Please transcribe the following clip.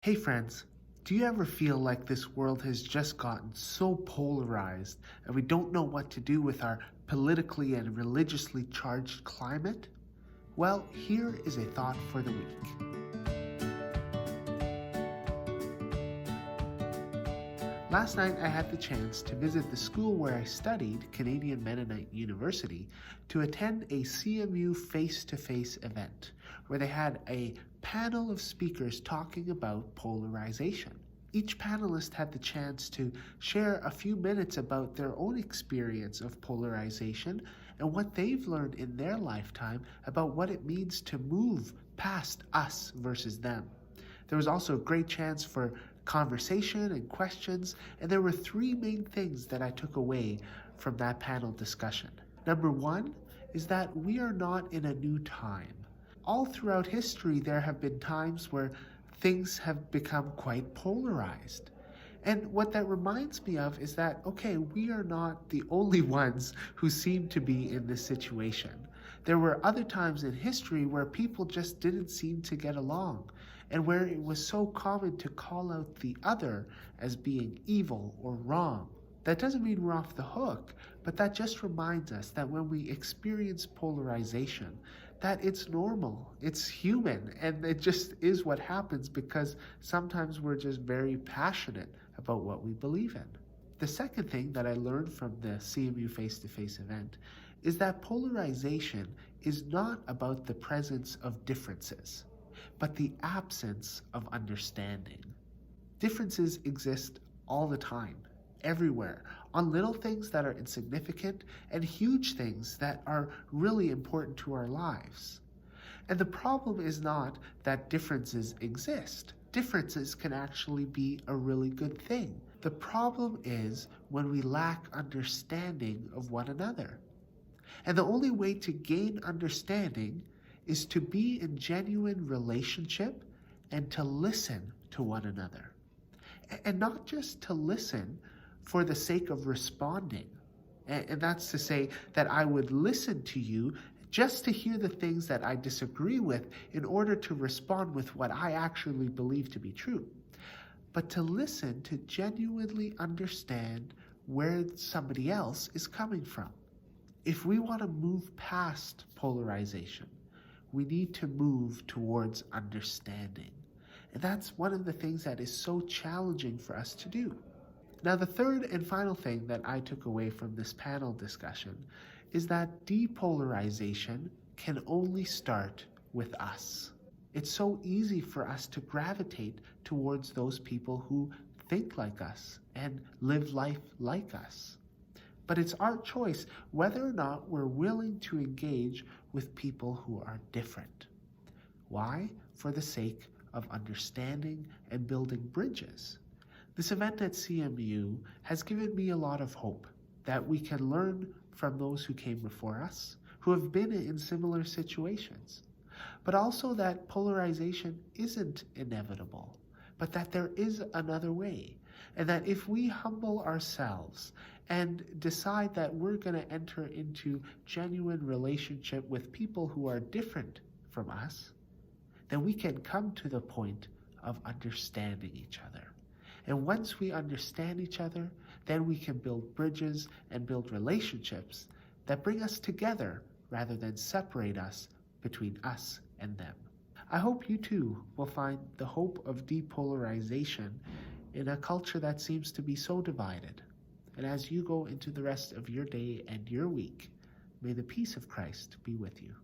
Hey friends, do you ever feel like this world has just gotten so polarized and we don't know what to do with our politically and religiously charged climate? Well, here is a thought for the week. Last night I had the chance to visit the school where I studied, Canadian Mennonite University, to attend a CMU face-to-face event where they had a panel of speakers talking about polarization. Each panelist had the chance to share a few minutes about their own experience of polarization and what they've learned in their lifetime about what it means to move past us versus them. There was also a great chance for conversation and questions, and there were three main things that I took away from that panel discussion. Number one is that we are not in a new time. All throughout history, there have been times where things have become quite polarized. And what that reminds me of is that, okay, we are not the only ones who seem to be in this situation. There were other times in history where people just didn't seem to get along, and where it was so common to call out the other as being evil or wrong. That doesn't mean we're off the hook, but that just reminds us that when we experience polarization, that it's normal, it's human, and it just is what happens because sometimes we're just very passionate about what we believe in. The second thing that I learned from the CMU face-to-face event is that polarization is not about the presence of differences, but the absence of understanding. Differences exist all the time, everywhere, on little things that are insignificant and huge things that are really important to our lives. And the problem is not that differences exist. Differences can actually be a really good thing. The problem is when we lack understanding of one another. And the only way to gain understanding is to be in genuine relationship and to listen to one another. And not just to listen for the sake of responding. And that's to say that I would listen to you just to hear the things that I disagree with in order to respond with what I actually believe to be true. But to listen to genuinely understand where somebody else is coming from. If we want to move past polarization, we need to move towards understanding. And that's one of the things that is so challenging for us to do. Now, the third and final thing that I took away from this panel discussion is that depolarization can only start with us. It's so easy for us to gravitate towards those people who think like us and live life like us. But it's our choice whether or not we're willing to engage with people who are different. Why? For the sake of understanding and building bridges. This event at CMU has given me a lot of hope that we can learn from those who came before us, who have been in similar situations, but also that polarization isn't inevitable, but that there is another way, and that if we humble ourselves and decide that we're going to enter into genuine relationship with people who are different from us, then we can come to the point of understanding each other. And once we understand each other, then we can build bridges and build relationships that bring us together rather than separate us between us and them. I hope you too will find the hope of depolarization in a culture that seems to be so divided. And as you go into the rest of your day and your week, may the peace of Christ be with you.